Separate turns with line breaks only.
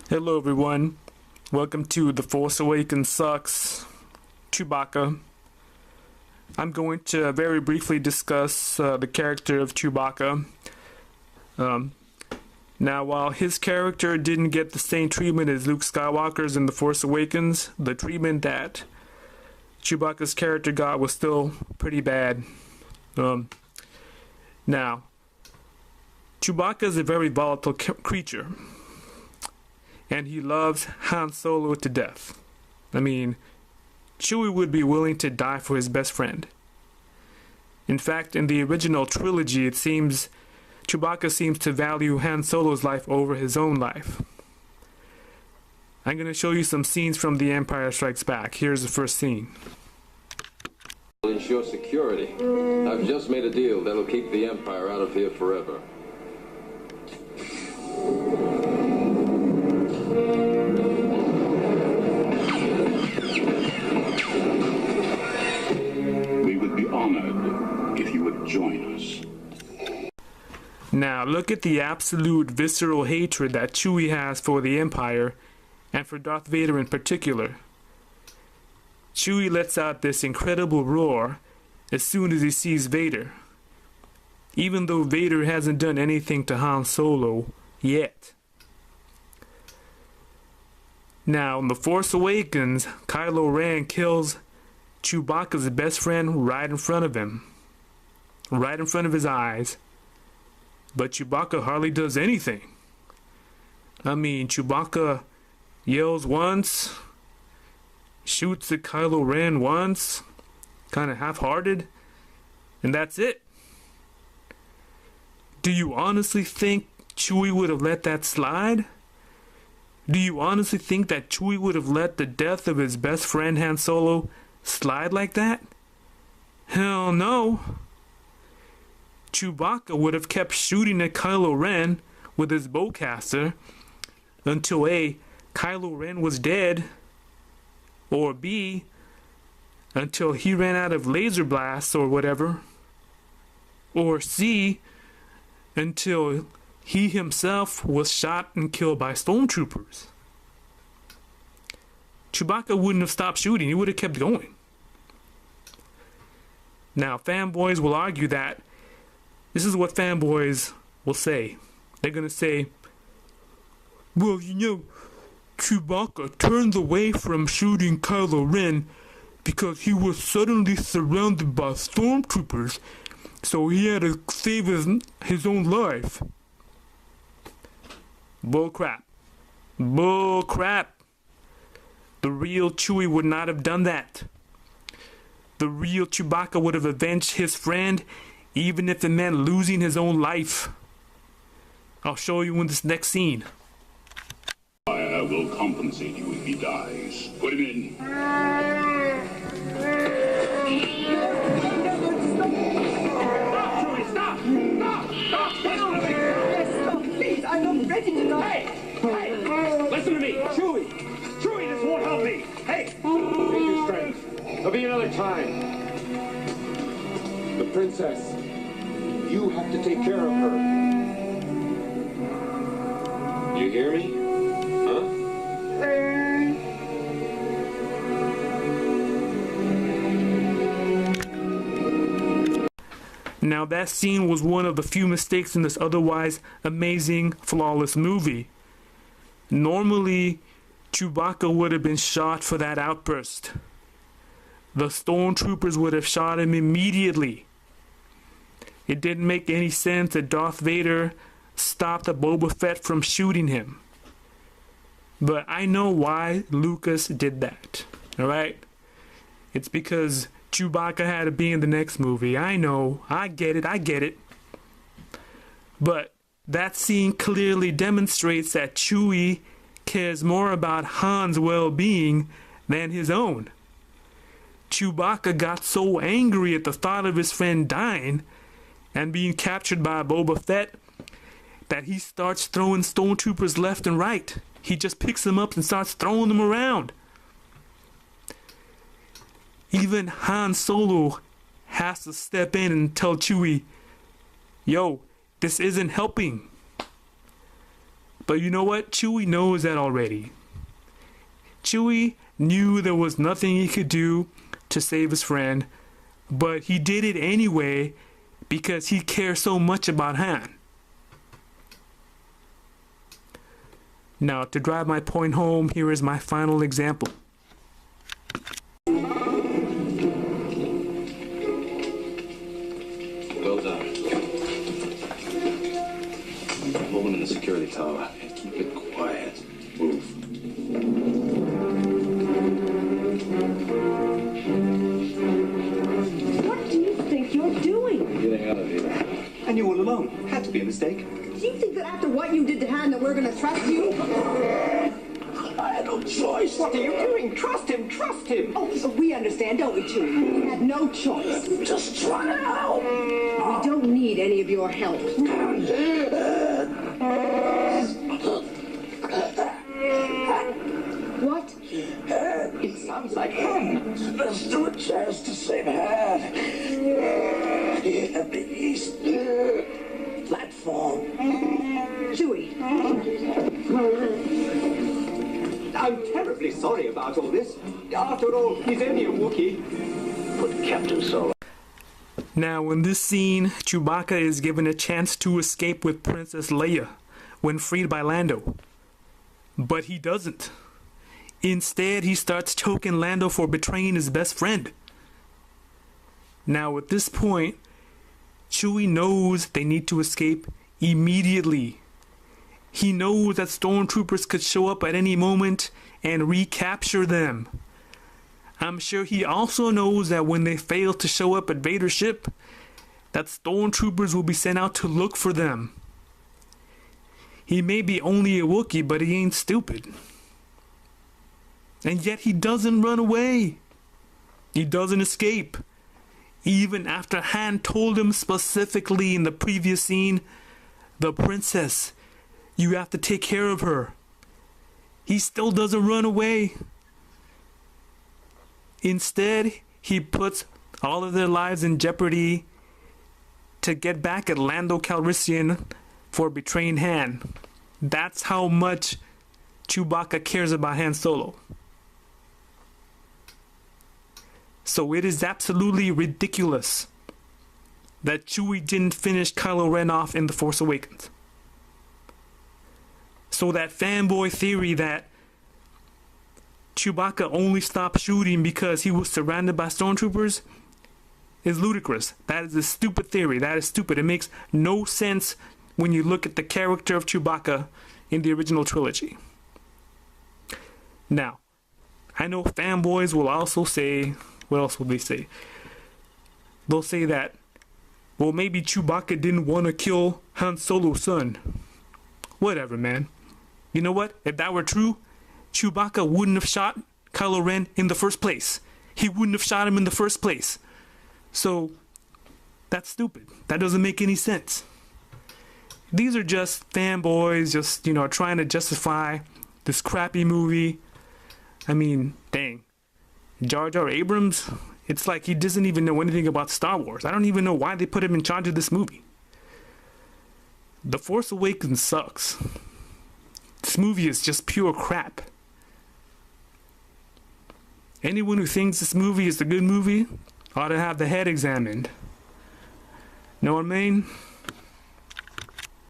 Hello everyone, welcome to The Force Awakens Sucks, Chewbacca. I'm going to very briefly discuss the character of Chewbacca. Now, while his character didn't get the same treatment as Luke Skywalker's in The Force Awakens, the treatment that Chewbacca's character got was still pretty bad. Now, Chewbacca is a very volatile creature. And he loves Han Solo to death. I mean, Chewie would be willing to die for his best friend. In fact, in the original trilogy, it seems Chewbacca seems to value Han Solo's life over his own life. I'm going to show you some scenes from The Empire Strikes Back. Here's the first scene.
Ensure security. I've just made a deal that'll keep the Empire out of here forever.
We would be honored if you would join us.
Now, look at the absolute visceral hatred that Chewie has for the Empire, and for Darth Vader in particular. Chewie lets out this incredible roar as soon as he sees Vader, even though Vader hasn't done anything to Han Solo yet. Now, in The Force Awakens, Kylo Ren kills Chewbacca's best friend right in front of him. Right in front of his eyes. But Chewbacca hardly does anything. I mean, Chewbacca yells once, shoots at Kylo Ren once, kind of half-hearted, and that's it. Do you honestly think Chewie would have let that slide? Do you honestly think that Chewie would have let the death of his best friend Han Solo slide like that? Hell no. Chewbacca would have kept shooting at Kylo Ren with his bowcaster until A, Kylo Ren was dead, or B, until he ran out of laser blasts or whatever, or C, until he himself was shot and killed by stormtroopers. Chewbacca wouldn't have stopped shooting, he would have kept going. Now, fanboys will argue that this is what fanboys will say. They're going to say, well, you know, Chewbacca turned away from shooting Kylo Ren because he was suddenly surrounded by stormtroopers, so he had to save his own life. Bull crap. Bull crap. The real Chewie would not have done that. The real Chewbacca would have avenged his friend even if it meant losing his own life. I'll show you in this next scene.
I will compensate you if he dies. Put him in.
Stop! Please, I'm not ready to die.
Hey! Listen to me! Chewie, this won't help me! Hey!
Take your strength. There'll be another time. The princess. You have to take care of her. You hear me? Huh?
Now, that scene was one of the few mistakes in this otherwise amazing, flawless movie. Normally, Chewbacca would have been shot for that outburst. The stormtroopers would have shot him immediately. It didn't make any sense that Darth Vader stopped Boba Fett from shooting him. But I know why Lucas did that. Alright? It's because Chewbacca had to be in the next movie. I know. I get it. But that scene clearly demonstrates that Chewie cares more about Han's well-being than his own. Chewbacca got so angry at the thought of his friend dying and being captured by Boba Fett that he starts throwing stormtroopers left and right. He just picks them up and starts throwing them around. Even Han Solo has to step in and tell Chewie, yo, this isn't helping. But you know what? Chewie knows that already. Chewie knew there was nothing he could do to save his friend, but he did it anyway because he cares so much about Han. Now, to drive my point home, here is my final example.
Well done. Woman in the security tower. Keep it quiet. Move.
What do you think you're doing?
Getting out of here.
And you all alone. Had to be a mistake.
Do you think that after what you did to Han that we're going to trust you?
I had no choice. What are you doing? Trust him. Trust him.
Oh, so we understand, don't we, Chewie? We had no choice.
Just try to help.
We don't need any of your help. What?
It sounds like him. Let's do a chance to save Han. At the east platform.
Chewie.
I'm terribly sorry about all this. After all, he's only a Wookiee. But Captain Solo.
Now, in this scene, Chewbacca is given a chance to escape with Princess Leia when freed by Lando. But he doesn't. Instead, he starts choking Lando for betraying his best friend. Now, at this point, Chewie knows they need to escape immediately. He knows that stormtroopers could show up at any moment and recapture them. I'm sure he also knows that when they fail to show up at Vader's ship, that stormtroopers will be sent out to look for them. He may be only a Wookiee, but he ain't stupid. And yet he doesn't run away. He doesn't escape. Even after Han told him specifically in the previous scene, the princess, you have to take care of her. He still doesn't run away. Instead, he puts all of their lives in jeopardy to get back at Lando Calrissian for betraying Han. That's how much Chewbacca cares about Han Solo. So it is absolutely ridiculous that Chewie didn't finish Kylo Ren off in The Force Awakens. So that fanboy theory that Chewbacca only stopped shooting because he was surrounded by stormtroopers is ludicrous. That is a stupid theory. That is stupid. It makes no sense when you look at the character of Chewbacca in the original trilogy. Now, I know fanboys will also say, what else will they say? They'll say that, well, maybe Chewbacca didn't want to kill Han Solo's son. Whatever, man. You know what? If that were true, Chewbacca wouldn't have shot Kylo Ren in the first place. He wouldn't have shot him in the first place. So, that's stupid. That doesn't make any sense. These are just fanboys, just, trying to justify this crappy movie. I mean, dang. Jar Jar Abrams, it's like he doesn't even know anything about Star Wars. I don't even know why they put him in charge of this movie. The Force Awakens sucks. This movie is just pure crap. Anyone who thinks this movie is a good movie ought to have the head examined. Know what I mean?